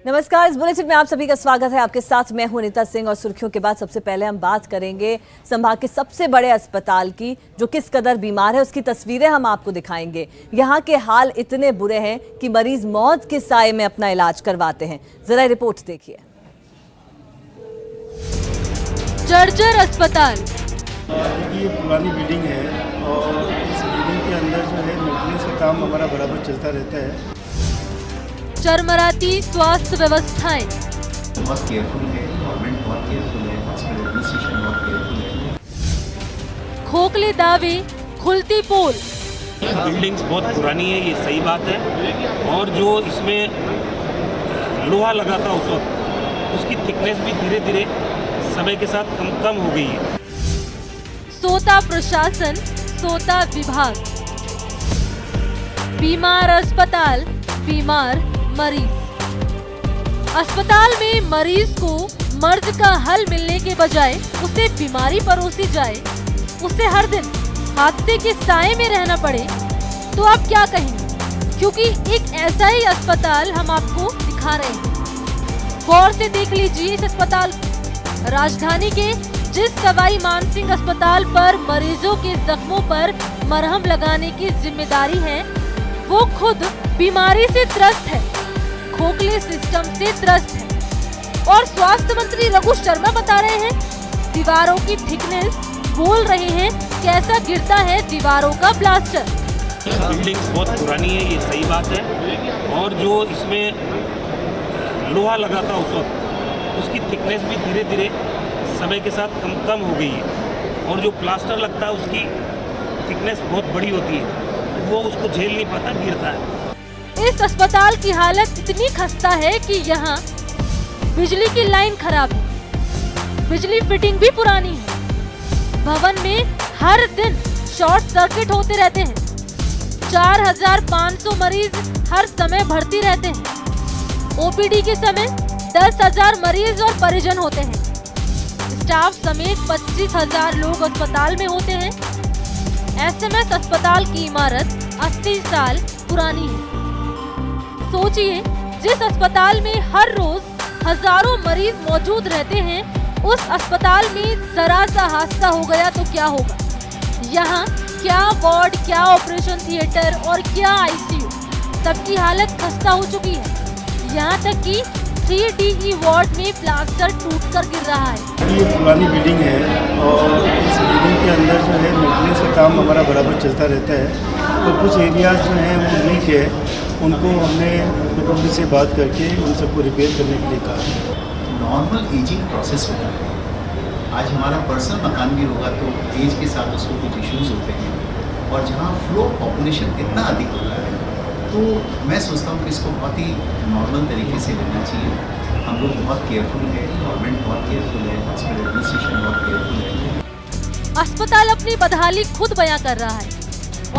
नमस्कार, इस बुलेटिन में आप सभी का स्वागत है। आपके साथ मैं हूं नीता सिंह और सुर्खियों के बाद सबसे पहले हम बात करेंगे संभाग के सबसे बड़े अस्पताल की, जो किस कदर बीमार है उसकी तस्वीरें हम आपको दिखाएंगे। यहां के हाल इतने बुरे हैं कि मरीज मौत के साए में अपना इलाज करवाते हैं। जरा रिपोर्ट देखिए। जर्जर अस्पताल। ये पुरानी बिल्डिंग है और इस बिल्डिंग के अंदर जो है मेंटेनेंस का काम हमारा बराबर चलता रहता है। चरमराती स्वास्थ्य व्यवस्थाएं। बहुत केयरफुल है, गवर्नमेंट बहुत केयरफुल है, हॉस्पिटल एडमिनिस्ट्रेशन बहुत केयरफुल है। खोखले दावे, खुलती पोल। बिल्डिंग्स बहुत पुरानी है, ये सही बात है। और जो इसमें लोहा लगा था उस वक्त, उसकी थिकनेस भी धीरे धीरे समय के साथ कम हो गई है। सोता प्रशासन, सोता विभाग। बीमार अस्पताल, बीमार मरीज। अस्पताल में मरीज को मर्ज का हल मिलने के बजाय उसे बीमारी परोसी जाए, उसे हर दिन हादसे के साए में रहना पड़े, तो आप क्या कहेंगे? क्योंकि एक ऐसा ही अस्पताल हम आपको दिखा रहे हैं। गौर से देख लीजिए इस अस्पताल। राजधानी के जिस सवाई मानसिंह अस्पताल पर मरीजों के जख्मों पर मरहम लगाने की जिम्मेदारी है, वो खुद बीमारी से त्रस्त है, खोखले सिस्टम से त्रस्त है। और स्वास्थ्य मंत्री रघु शर्मा बता रहे हैं, दीवारों की थिकनेस, बोल रहे हैं कैसा गिरता है दीवारों का प्लास्टर। बिल्डिंग्स बहुत पुरानी है, ये सही बात है। और जो इसमें लोहा लगा था उस वक्त, उसकी थिकनेस भी धीरे धीरे समय के साथ कम हो गई है। और जो प्लास्टर लगता है उसकी थिकनेस बहुत बड़ी होती है, वो उसको झेल नहीं पाता, गिरता है। इस अस्पताल की हालत इतनी खस्ता है कि यहाँ बिजली की लाइन खराब है, बिजली फिटिंग भी पुरानी है, भवन में हर दिन शॉर्ट सर्किट होते रहते हैं, 4500 मरीज हर समय भर्ती रहते हैं, ओपीडी के समय 10,000 मरीज और परिजन होते हैं, स्टाफ समेत 25,000 लोग अस्पताल में होते हैं। एसएमएस अस्पताल की इमारत 80 साल पुरानी है। सोचिए, जिस अस्पताल में हर रोज हजारों मरीज मौजूद रहते हैं, उस अस्पताल में जरा सा हादसा हो गया तो क्या होगा? यहाँ क्या वार्ड, क्या ऑपरेशन थिएटर और क्या आईसीयू, सबकी हालत खस्ता हो चुकी है। यहाँ तक कि 3DE वार्ड में प्लास्टर टूटकर गिर रहा है। ये पुरानी बिल्डिंग है और इस बिल्डिंग के अंदर जो है मेंटेनेंस का काम हमारा बराबर चलता रहता है। तो कुछ एरियाज जो हैं वो वीक है, उनको हमने डिपार्टमेंट से बात करके उन सबको रिपेयर करने के लिए कहा। नॉर्मल एजिंग प्रोसेस होता है। आज हमारा पर्सनल मकान भी होगा तो एज के साथ उसको कुछ इश्यूज होते हैं। और जहाँ फ्लो पॉपुलेशन इतना अधिक होता है, तो मैं सोचता हूँ कि इसको बहुत ही नॉर्मल तरीके से लेना चाहिए। हम लोग बहुत केयरफुल है, गवर्नमेंट बहुत केयरफुल है, हॉस्पिटल एडमिनिस्ट्रेशन बहुत केयरफुल है। अस्पताल अपनी बदहाली खुद बयां कर रहा है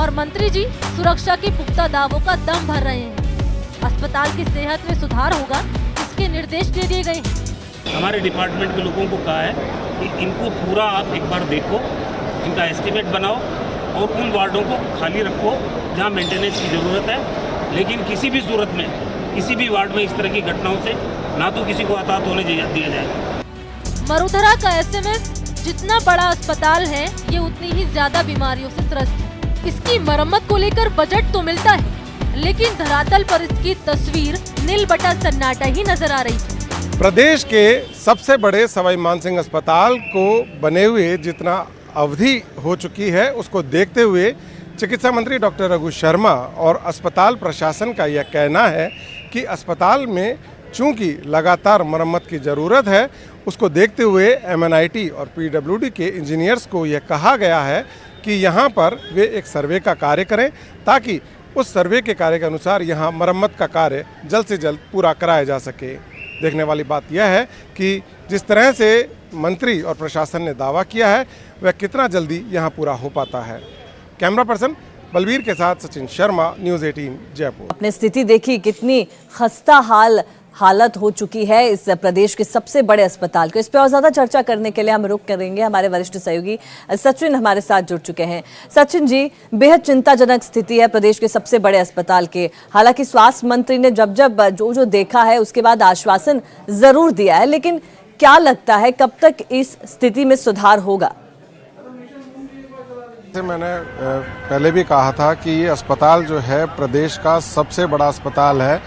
और मंत्री जी सुरक्षा के पुख्ता दावों का दम भर रहे हैं। अस्पताल की सेहत में सुधार होगा, इसके निर्देश दे दिए गए हैं। हमारे डिपार्टमेंट के लोगों को कहा है कि इनको पूरा आप एक बार देखो, इनका एस्टिमेट बनाओ और उन वार्डों को खाली रखो जहाँ मेंटेनेंस की ज़रूरत है। लेकिन किसी भी सूरत में, किसी भी वार्ड में इस तरह की घटनाओं से ना तो किसी को हताहत होने दिया जाएगा। मरुधरा का एसएमएस जितना बड़ा अस्पताल है, ये उतनी ही ज्यादा बीमारियों से त्रस्त है। इसकी मरम्मत को लेकर बजट तो मिलता है, लेकिन धरातल पर इसकी तस्वीर नील बटा सन्नाटा ही नजर आ रही है। प्रदेश के सबसे बड़े सवाई मानसिंह अस्पताल को बने हुए जितना अवधि हो चुकी है, उसको देखते हुए चिकित्सा मंत्री डॉक्टर रघु शर्मा और अस्पताल प्रशासन का यह कहना है कि अस्पताल में चूंकि लगातार मरम्मत की ज़रूरत है, उसको देखते हुए MNIT और PWD के इंजीनियर्स को यह कहा गया है कि यहाँ पर वे एक सर्वे का कार्य करें, ताकि उस सर्वे के कार्य के अनुसार यहाँ मरम्मत का कार्य जल्द से जल्द पूरा कराया जा सके। देखने वाली बात यह है कि जिस तरह से मंत्री और प्रशासन ने दावा किया है, वह कितना जल्दी यहाँ पूरा हो पाता है। कैमरा पर्सन बलबीर के साथ सचिन शर्मा, न्यूज़ 18 जयपुर। अपनी स्थिति देखी, कितनी खस्ता हाल हालत हो चुकी है इस प्रदेश के सबसे बड़े अस्पताल को। इस पर और ज्यादा चर्चा करने के लिए हम रुख करेंगे। हमारे वरिष्ठ सहयोगी सचिन हमारे साथ जुड़ चुके हैं। सचिन जी, बेहद चिंताजनक स्थिति है प्रदेश के सबसे बड़े अस्पताल के। हालांकि स्वास्थ्य मंत्री ने जब जो देखा है उसके बाद आश्वासन जरूर दिया है, लेकिन क्या लगता है कब तक इस स्थिति में सुधार होगा? मैंने पहले भी कहा था कि ये अस्पताल जो है प्रदेश का सबसे बड़ा अस्पताल है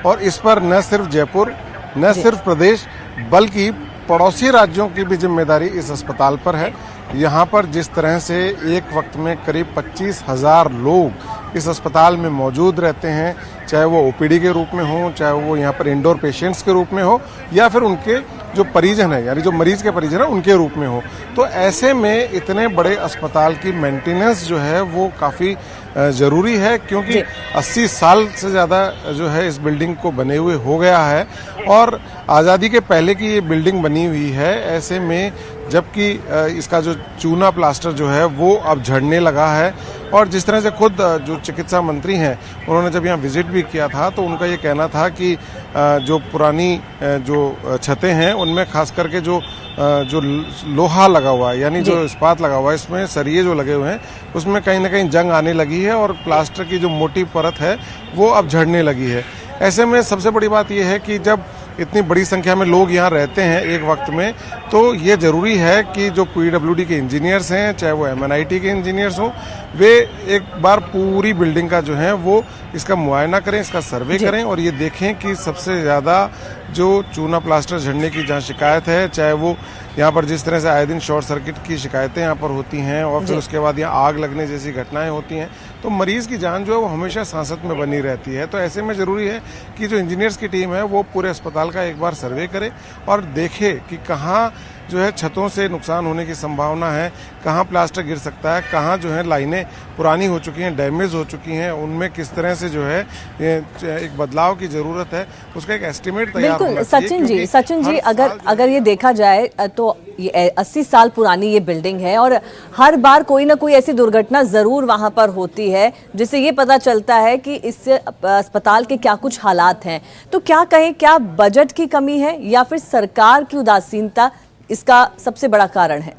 और इस पर न सिर्फ जयपुर, न सिर्फ प्रदेश, बल्कि पड़ोसी राज्यों की भी जिम्मेदारी इस अस्पताल पर है। यहाँ पर जिस तरह से एक वक्त में करीब 25,000 लोग इस अस्पताल में मौजूद रहते हैं, चाहे वो ओपीडी के रूप में हो, चाहे वो यहाँ पर इंडोर पेशेंट्स के रूप में हो, या फिर उनके जो परिजन है, यानी जो मरीज के परिजन है उनके रूप में हो, तो ऐसे में इतने बड़े अस्पताल की मेंटेनेंस जो है वो काफ़ी ज़रूरी है, क्योंकि 80 साल से ज़्यादा जो है इस बिल्डिंग को बने हुए हो गया है और आज़ादी के पहले की ये बिल्डिंग बनी हुई है। ऐसे में जबकि इसका जो चूना प्लास्टर जो है वो अब झड़ने लगा है और जिस तरह से खुद जो चिकित्सा मंत्री हैं उन्होंने जब यहाँ विजिट भी किया था तो उनका ये कहना था कि जो पुरानी जो छतें हैं उनमें खास करके जो लोहा लगा हुआ है, यानी जो इस्पात लगा हुआ है, इसमें सरिये जो लगे हुए हैं उसमें कहीं ना कहीं जंग आने लगी है और प्लास्टर की जो मोटी परत है वो अब झड़ने लगी है। ऐसे में सबसे बड़ी बात यह है कि जब इतनी बड़ी संख्या में लोग यहाँ रहते हैं एक वक्त में, तो ये ज़रूरी है कि जो पीडब्ल्यूडी के इंजीनियर्स हैं, चाहे वो एमएनआईटी के इंजीनियर्स हों, वे एक बार पूरी बिल्डिंग का जो है वो इसका मुआयना करें, इसका सर्वे करें और ये देखें कि सबसे ज़्यादा जो चूना प्लास्टर झड़ने की जहाँ शिकायत है, चाहे वो यहाँ पर जिस तरह से आए दिन शॉर्ट सर्किट की शिकायतें यहाँ पर होती हैं और फिर उसके बाद यहाँ आग लगने जैसी घटनाएं होती हैं, तो मरीज़ की जान जो है वो हमेशा सांसत में बनी रहती है। तो ऐसे में ज़रूरी है कि जो इंजीनियर्स की टीम है वो पूरे अस्पताल का एक बार सर्वे करे और देखे कि कहाँ जो है छतों से नुकसान होने की संभावना है, कहाँ प्लास्टर गिर सकता है, कहाँ जो है लाइनें पुरानी हो चुकी हैं, डैमेज हो चुकी हैं, उनमें किस तरह से जो है एक बदलाव की ज़रूरत है, उसका एक एस्टिमेट तैयार होना चाहिए। सचिन जी, अगर ये देखा जाए तो ये 80 साल पुरानी ये बिल्डिंग है और हर बार कोई ना कोई ऐसी दुर्घटना जरूर वहां पर होती है जिससे ये पता चलता है कि इस अस्पताल के क्या कुछ हालात हैं। तो क्या कहें, क्या बजट की कमी है या फिर सरकार की उदासीनता इसका सबसे बड़ा कारण है?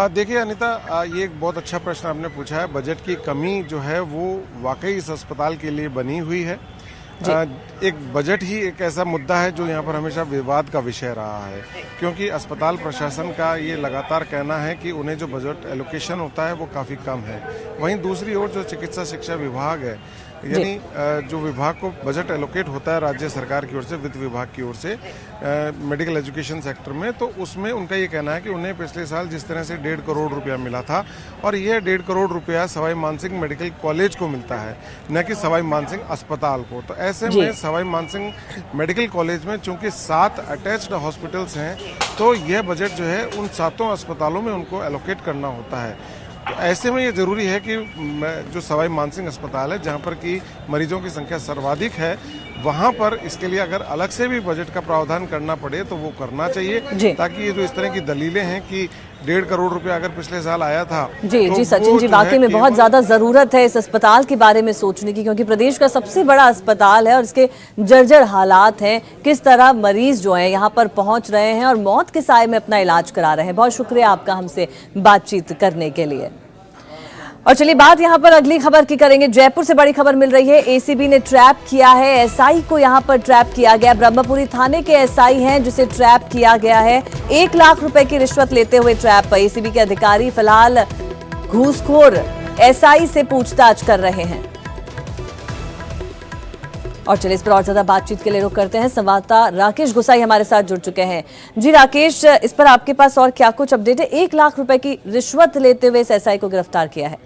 देखिए अनिता, ये एक बहुत अच्छा प्रश्न आपने पूछा है। बजट की कमी जो है वो वाकई इस अस्पताल के लिए बनी हुई है। एक बजट ही एक ऐसा मुद्दा है जो यहाँ पर हमेशा विवाद का विषय रहा है, क्योंकि अस्पताल प्रशासन का ये लगातार कहना है कि उन्हें जो बजट एलोकेशन होता है वो काफ़ी कम है। वहीं दूसरी ओर जो चिकित्सा शिक्षा विभाग है, यानी जो विभाग को बजट एलोकेट होता है राज्य सरकार की ओर से, वित्त विभाग की ओर से मेडिकल एजुकेशन सेक्टर में, तो उसमें उनका ये कहना है कि उन्हें पिछले साल जिस तरह से 1.5 करोड़ रुपया मिला था और यह 1.5 करोड़ रुपया सवाई मानसिंह मेडिकल कॉलेज को मिलता है, न कि सवाई मानसिंह अस्पताल को। तो ऐसे में सवाई मानसिंह मेडिकल कॉलेज में चूंकि 7 अटैच्ड हॉस्पिटल्स हैं, तो यह बजट जो है उन 7 अस्पतालों में उनको एलोकेट करना होता है। तो ऐसे में ये ज़रूरी है कि जो सवाई मानसिंह अस्पताल है, जहाँ पर कि मरीजों की संख्या सर्वाधिक है, वहाँ पर इसके लिए अगर अलग से भी बजट का प्रावधान करना पड़े तो वो करना चाहिए, ताकि ये जो इस तरह की दलीलें हैं कि 1.5 करोड़ रुपया अगर पिछले साल आया था। जी सचिन जी, वाकई में बहुत ज्यादा जरूरत है इस अस्पताल के बारे में सोचने की, क्योंकि प्रदेश का सबसे बड़ा अस्पताल है और इसके जर्जर हालात हैं। किस तरह मरीज जो हैं यहाँ पर पहुंच रहे हैं और मौत के साए में अपना इलाज करा रहे हैं। बहुत शुक्रिया आपका हमसे बातचीत करने के लिए। और चलिए बात यहाँ पर अगली खबर की करेंगे। जयपुर से बड़ी खबर मिल रही है। एसीबी ने ट्रैप किया है, एसआई को यहाँ पर ट्रैप किया गया। ब्रह्मपुरी थाने के एसआई हैं जिसे ट्रैप किया गया है। 1 लाख रुपए की रिश्वत लेते हुए ट्रैप। एसीबी के अधिकारी फिलहाल घूसखोर एसआई से पूछताछ कर रहे हैं। और चलिए इस पर और ज्यादा बातचीत के लिए रुख करते हैं। संवाददाता राकेश गुसाई हमारे साथ जुड़ चुके हैं। जी राकेश, इस पर आपके पास और क्या कुछ अपडेट है? 1 लाख रुपए की रिश्वत लेते हुए इस एसआई को गिरफ्तार किया है।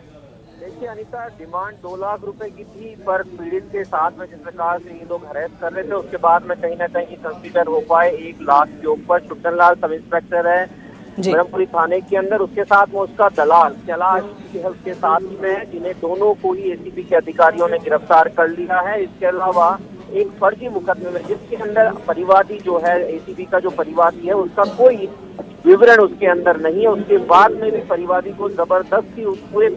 देखिए अनिता, डिमांड 2 लाख रुपए की थी, पर पीड़ित के साथ में जिस प्रकार से ये लोग हरेस कर रहे थे, उसके बाद में कहीं ना कहीं कंसीडर हो पाए 1 लाख के ऊपर। शुक्र लाल सब इंस्पेक्टर है ब्रह्मपुरी थाने के अंदर, उसके साथ में उसका दलाल कैलाश के साथ में, जिन्हें दोनों को ही एसीबी के अधिकारियों ने गिरफ्तार कर लिया है। इसके अलावा एक फर्जी मुकदमे में जिसके अंदर परिवादी जो है, एसीबी का जो परिवादी है, उसका कोई विवरण उसके अंदर नहीं है। उसके बाद में भी परिवादी को जबरदस्ती उस पूरे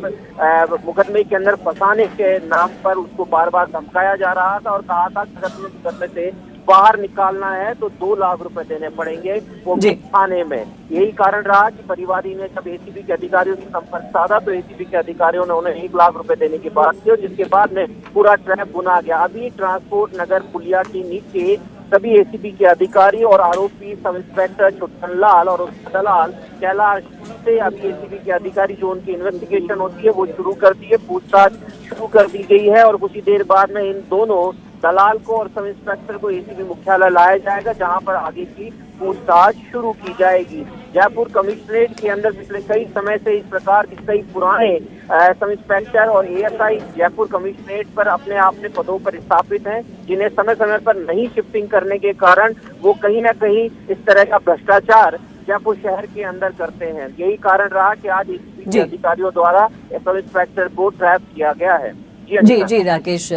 मुकदमे के अंदर फंसाने के नाम पर उसको बार बार धमकाया जा रहा था और कहा था कि अगर तुम्हें मुकदमे से बाहर निकालना है तो 2 लाख रुपए देने पड़ेंगे, वो भी थाने में। यही कारण रहा कि परिवादी ने जब एसीबी के अधिकारियों से संपर्क साधा तो एसीबी के अधिकारियों ने उन्हें 1 लाख रुपए देने की बात की और जिसके बाद में पूरा ट्रैप बुना गया। अभी ट्रांसपोर्ट नगर पुलिया के नीचे सभी एसीबी के अधिकारी और आरोपी सब इंस्पेक्टर छुट्टन लाल और उसका दलाल कैलाश से अभी एसीबी के अधिकारी जो उनकी इन्वेस्टिगेशन होती है वो शुरू कर दी है, पूछताछ शुरू कर दी गई है और कुछ ही देर बाद में इन दोनों दलाल को और सब इंस्पेक्टर को एसीबी मुख्यालय लाया जाएगा, जहां पर आगे की पूछताछ शुरू की जाएगी। जयपुर कमिश्नरेट के अंदर पिछले कई समय से इस प्रकार के कई पुराने सब इंस्पेक्टर और एएसआई जयपुर कमिश्नरेट पर अपने पदों पर स्थापित हैं, जिन्हें समय समय पर नहीं शिफ्टिंग करने के कारण वो कहीं ना कहीं इस तरह का भ्रष्टाचार जयपुर शहर के अंदर करते हैं। यही कारण रहा कि आज एसीबी के अधिकारियों द्वारा सब इंस्पेक्टर को ट्रैप किया गया है। जी राकेश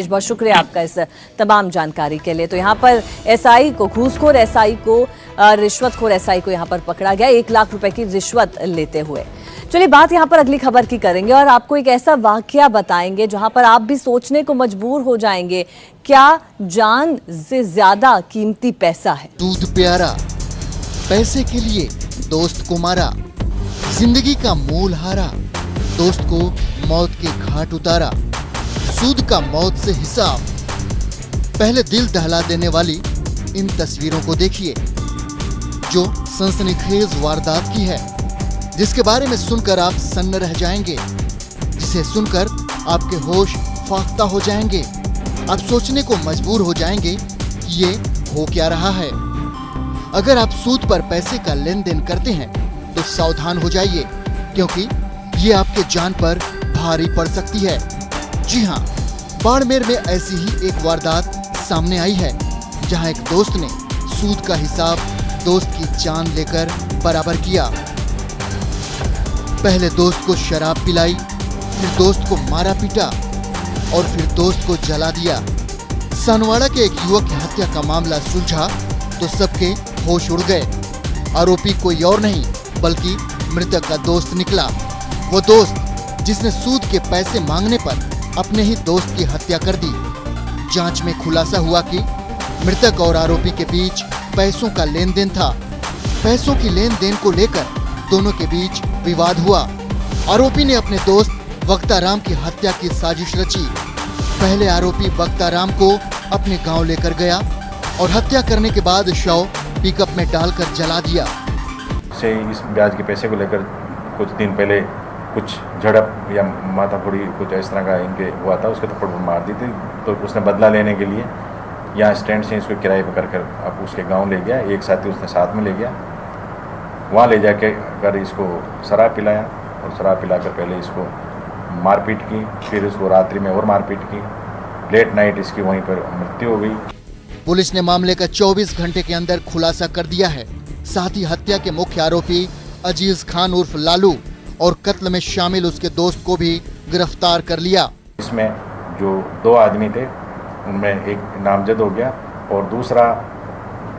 बहुत शुक्रिया आपका इस तमाम जानकारी के लिए। तो यहाँ पर एसआई को घूसखोर एसआई को रिश्वतखोर एसआई को यहाँ पर पकड़ा गया 1 लाख रुपए की रिश्वत लेते हुए। चलिए बात यहाँ पर अगली खबर की करेंगे और आपको एक ऐसा वाकया बताएंगे जहाँ पर आप भी सोचने को मजबूर हो जाएंगे, क्या जान से ज्यादा कीमती पैसा है? दूध प्यारा, पैसे के लिए दोस्त को मारा, जिंदगी का मोल हारा, दोस्त को मौत के घाट उतारा, सूद का मौत से हिसाब। पहले दिल दहला देने वाली इन तस्वीरों को देखिए जो सनसनीखेज वारदात की है, जिसके बारे में सुनकर आप सन्न रह जाएंगे, जिसे सुनकर आपके होश फाख्ता हो जाएंगे। आप सोचने को मजबूर हो जाएंगे कि ये हो क्या रहा है। अगर आप सूद पर पैसे का लेन देन करते हैं तो सावधान हो जाइए, क्योंकि ये आपके जान पर भारी पड़ सकती है। जी हाँ, बाड़मेर में ऐसी ही एक वारदात सामने आई है, जहां एक दोस्त ने सूद का हिसाब दोस्त की जान लेकर बराबर किया। पहले दोस्त को शराब पिलाई, फिर दोस्त को मारा पीटा और फिर दोस्त को जला दिया। सनवाड़ा के एक युवक की हत्या का मामला सुलझा तो सबके होश उड़ गए। आरोपी कोई और नहीं बल्कि मृतक का दोस्त निकला, वो दोस्त जिसने सूद के पैसे मांगने पर अपने ही दोस्त की हत्या कर दी। जांच में खुलासा हुआ कि मृतक और आरोपी के बीच पैसों का लेन देन था। पैसों की लेन देन को लेकर दोनों के बीच विवाद हुआ। आरोपी ने अपने दोस्त वक्ताराम की हत्या की साजिश रची। पहले आरोपी वक्ताराम को अपने गांव लेकर गया और हत्या करने के बाद शव पिकअप में डालकर जला दिया। इस ब्याज के पैसे को लेकर कुछ दिन पहले कुछ झड़प या माथाफोड़ी कुछ इस तरह का इनके हुआ था, उसके थप्पड़ मार दी थी। तो उसने बदला लेने के लिए यहाँ स्टैंड से इसको किराए पर कर अब उसके गांव ले गया। एक साथी उसने साथ में ले गया, वहाँ ले जाके कर इसको शराब पिलाया और शराब पिलाकर पहले इसको मारपीट की, फिर उसको रात्रि में और मारपीट की। लेट नाइट इसकी वहीं पर मृत्यु हो गई। पुलिस ने मामले का 24 घंटे के अंदर खुलासा कर दिया है। साथ ही हत्या के मुख्य आरोपी अजीज खान उर्फ लालू और कत्ल में शामिल उसके दोस्त को भी गिरफ्तार कर लिया। इसमें जो 2 आदमी थे उनमें एक नामजद हो गया और दूसरा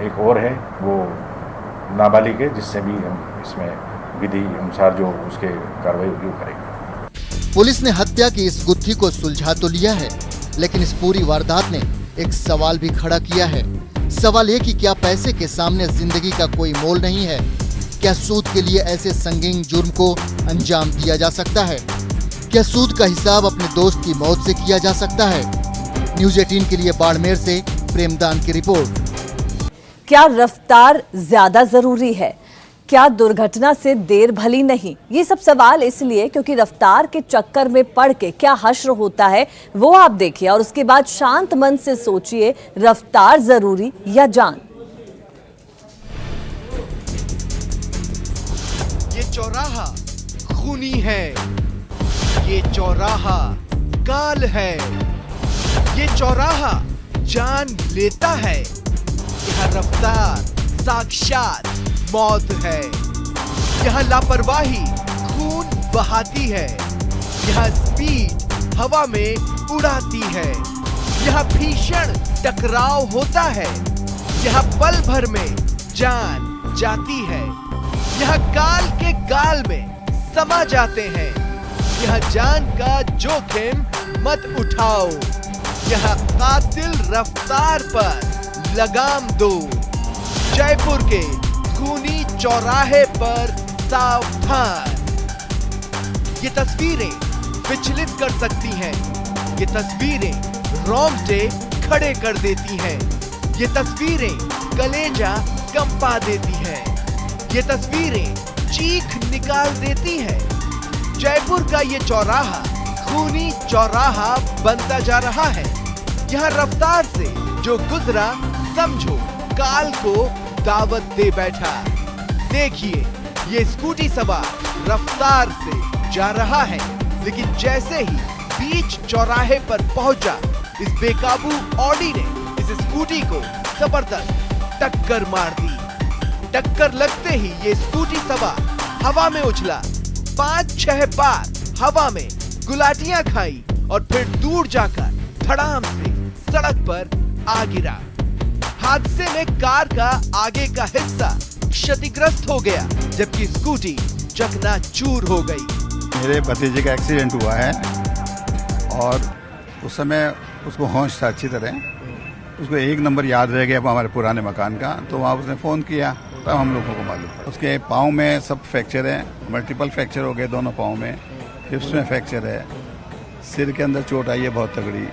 एक और है वो नाबालिग है, जिससे भी हम इसमें विधि अनुसार जो उसके कार्रवाई होगी वो करेंगे। पुलिस ने हत्या की इस गुत्थी को सुलझा तो लिया है, लेकिन इस पूरी वारदात ने एक सवाल भी खड़ा किया है। सवाल ये कि क्या पैसे के सामने जिंदगी का कोई मोल नहीं है? क्या सूद के लिए ऐसे संगीन जुर्म को अंजाम दिया जा सकता है? क्या सूद का हिसाब अपने दोस्त की मौत से किया जा सकता है? न्यूज़ 18 के लिए बाड़मेर से प्रेमदान की रिपोर्ट। क्या रफ्तार ज्यादा जरूरी है? क्या दुर्घटना से देर भली नहीं? ये सब सवाल इसलिए क्योंकि रफ्तार के चक्कर में पड़ के क्या हश्र होता है वो आप देखिए और उसके बाद शांत मन से सोचिए, रफ्तार जरूरी या जान। ये चौराहा खूनी है, ये चौराहा काल है, ये चौराहा जान लेता है। यहाँ रफ्तार साक्षात मौत है, यहाँ लापरवाही खून बहाती है, यहाँ स्पीड हवा में उड़ाती है, यहाँ भीषण टकराव होता है, यहाँ पल भर में जान जाती है। यहाँ काल के गाल में समा जाते हैं। यहाँ जान का जोखिम मत उठाओ। यहाँ कातिल रफ्तार पर लगाम दो। जयपुर के खूनी चौराहे पर सावधान। ये तस्वीरें विचलित कर सकती हैं। ये तस्वीरें रोंगटे खड़े कर देती हैं। ये तस्वीरें कलेजा कंपा देती हैं। ये तस्वीरें चीख निकाल देती हैं। जयपुर का ये चौराहा खूनी चौराहा बनता जा रहा है। यहाँ रफ्तार से जो गुजरा समझो काल को दावत दे बैठा। देखिए ये स्कूटी सवार रफ्तार से जा रहा है, लेकिन जैसे ही बीच चौराहे पर पहुंचा, इस बेकाबू ऑडी ने इस स्कूटी को जबरदस्त टक्कर मार दी। टक्कर लगते ही ये स्कूटी सवार हवा में उछला, 5-6 बार हवा में गुलाटियां खाई और फिर दूर जाकर धड़ाम से सड़क पर आ गिरा। हादसे में कार का आगे का हिस्सा क्षतिग्रस्त हो गया, जबकि स्कूटी चकनाचूर हो गई। मेरे भतीजे का एक्सीडेंट हुआ है और उस समय उसको होश था अच्छी तरह। उसको एक नंबर याद रह गया हमारे पुराने मकान का, तो वहाँ उसने फ़ोन किया, तब हम लोगों को मालूम पड़ा। उसके पाँव में सब फ्रैक्चर है, मल्टीपल फ्रैक्चर हो गए दोनों पाँव में। हिप्स में फ्रैक्चर है, सिर के अंदर चोट आई है बहुत तगड़ी,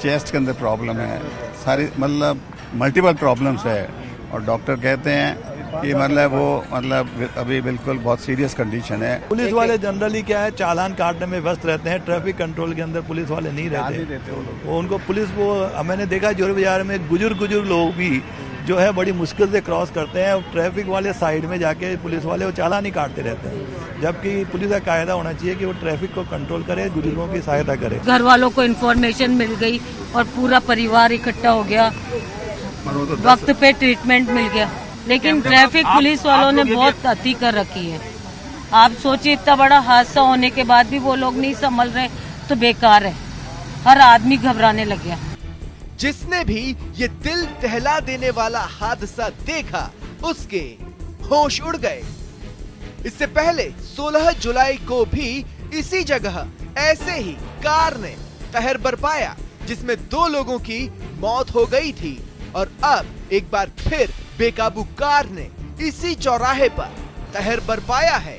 चेस्ट के अंदर प्रॉब्लम है, सारी मतलब मल्टीपल प्रॉब्लम्स है। और डॉक्टर कहते हैं कि मतलब अभी बिल्कुल बहुत सीरियस कंडीशन है। पुलिस वाले जनरली क्या है, चालान काटने में व्यस्त रहते हैं। ट्रैफिक कंट्रोल के अंदर पुलिस वाले नहीं रहते वो उनको पुलिस वो मैंने देखा जोर बाजार में बुजुर्ग लोग भी जो है बड़ी मुश्किल से क्रॉस करते हैं। ट्रैफिक वाले साइड में जाके पुलिस वाले वो चालान ही काटते रहते हैं, जबकि पुलिस का कायदा होना चाहिए कि वो ट्रैफिक को कंट्रोल करे, बुजुर्गों की सहायता करे। घर वालों को इन्फॉर्मेशन मिल गई और पूरा परिवार इकट्ठा हो गया, वक्त पे ट्रीटमेंट मिल गया। लेकिन ट्रैफिक पुलिस वालों ने बहुत अति कर रखी है। आप सोचिए इतना बड़ा हादसा होने के बाद भी वो लोग नहीं संभल रहे, तो बेकार है। हर आदमी घबराने लग गया। जिसने भी ये दिल दहला देने वाला हादसा देखा, उसके होश उड़ गए। इससे पहले 16 जुलाई को भी इसी जगह ऐसे ही कार ने कहर बरपाया, जिसमें 2 लोगों की मौत हो गई थी। और अब एक बार फिर बेकाबू कार ने इसी चौराहे पर कहर बरपाया है।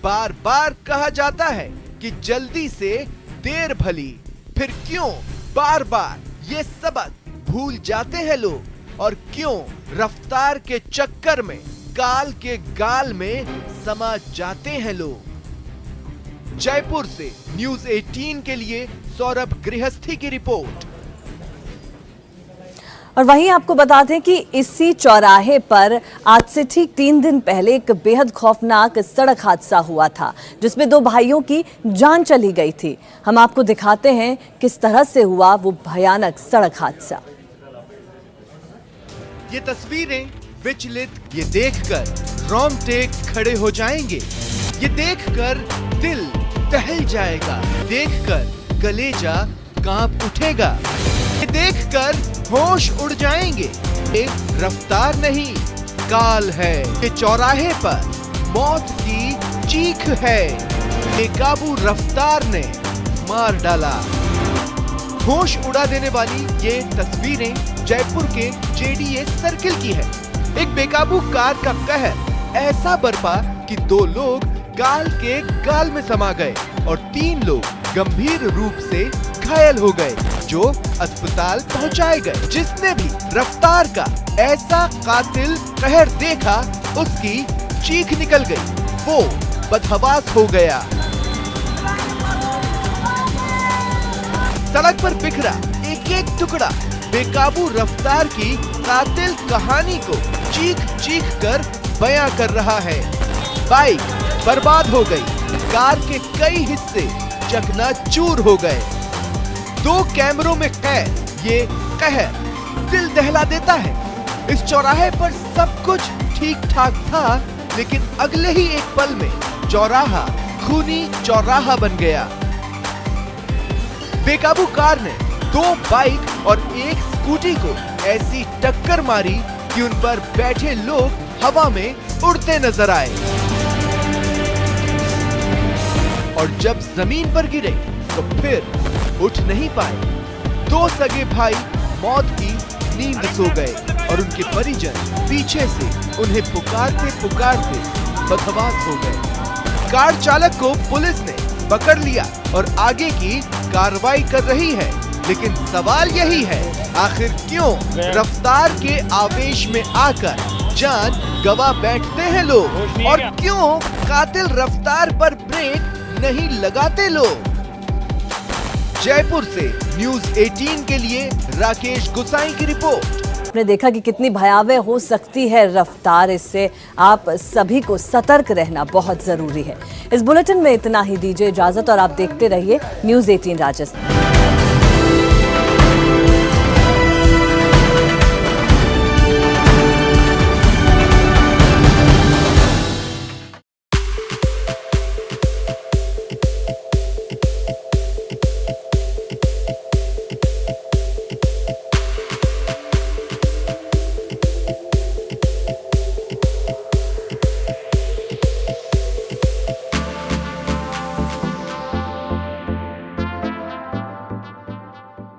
बार बार कहा जाता है कि जल्दी से देर भली, फिर क्यों बार बार ये सबक भूल जाते हैं लोग, और क्यों रफ्तार के चक्कर में काल के गाल में समा जाते हैं लोग। जयपुर से न्यूज़ 18 के लिए सौरभ गृहस्थी की रिपोर्ट। और वहीं आपको बता दें कि इसी चौराहे पर आज से ठीक 3 दिन पहले एक बेहद खौफनाक सड़क हादसा हुआ था, जिसमें 2 भाइयों की जान चली गई थी। हम आपको दिखाते हैं किस तरह से हुआ वो भयानक सड़क हादसा। ये तस्वीरें विचलित, ये देखकर रोंगटे खड़े हो जाएंगे, ये देखकर दिल दहल जाएगा, देखकर कलेजा कांप उठेगा, ये देखकर होश उड़ जाएंगे। एक रफ्तार नहीं, काल है। ये चौराहे पर मौत की चीख है। बेकाबू रफ्तार ने मार डाला। होश उड़ा देने वाली ये तस्वीरें जयपुर के जेडीए सर्किल की है। एक बेकाबू कार का कहर ऐसा बरपा कि 2 लोग काल के गाल में समा गए और 3 लोग गंभीर रूप से घायल हो गए, जो अस्पताल पहुंचाए गए। जिसने भी रफ्तार का ऐसा कातिल कहर देखा, उसकी चीख निकल गई, वो बदहवास हो गया। सड़क पर बिखरा एक एक टुकड़ा बेकाबू रफ्तार की कातिल कहानी को चीख चीख कर बयां कर रहा है। बाइक बर्बाद हो गई, कार के कई हिस्से चकनाचूर हो गए। 2 कैमरों में कैद ये कहर दिल दहला देता है। इस चौराहे पर सब कुछ ठीक ठाक था, लेकिन अगले ही एक पल में चौराहा खूनी चौराहा बन गया। बेकाबू कार ने 2 बाइक और 1 स्कूटी को ऐसी टक्कर मारी कि उन पर बैठे लोग हवा में उड़ते नजर आए और जब जमीन पर गिरे तो फिर उठ नहीं पाए। 2 सगे भाई मौत की नींद सो गए और उनके परिजन पीछे से उन्हें पुकारते पुकारते बदहवास हो गए। कार चालक को पुलिस ने पकड़ लिया और आगे की कार्रवाई कर रही है, लेकिन सवाल यही है, आखिर क्यों रफ्तार के आवेश में आकर जान गवा बैठते हैं लोग और क्यों कातिल रफ्तार पर ब्रेक नहीं लगाते लोग। जयपुर से न्यूज़ 18 के लिए राकेश गुसाई की रिपोर्ट। आपने देखा कि कितनी भयावह हो सकती है रफ्तार, इससे आप सभी को सतर्क रहना बहुत जरूरी है। इस बुलेटिन में इतना ही, दीजिए इजाजत और आप देखते रहिए न्यूज़ 18 राजस्थान।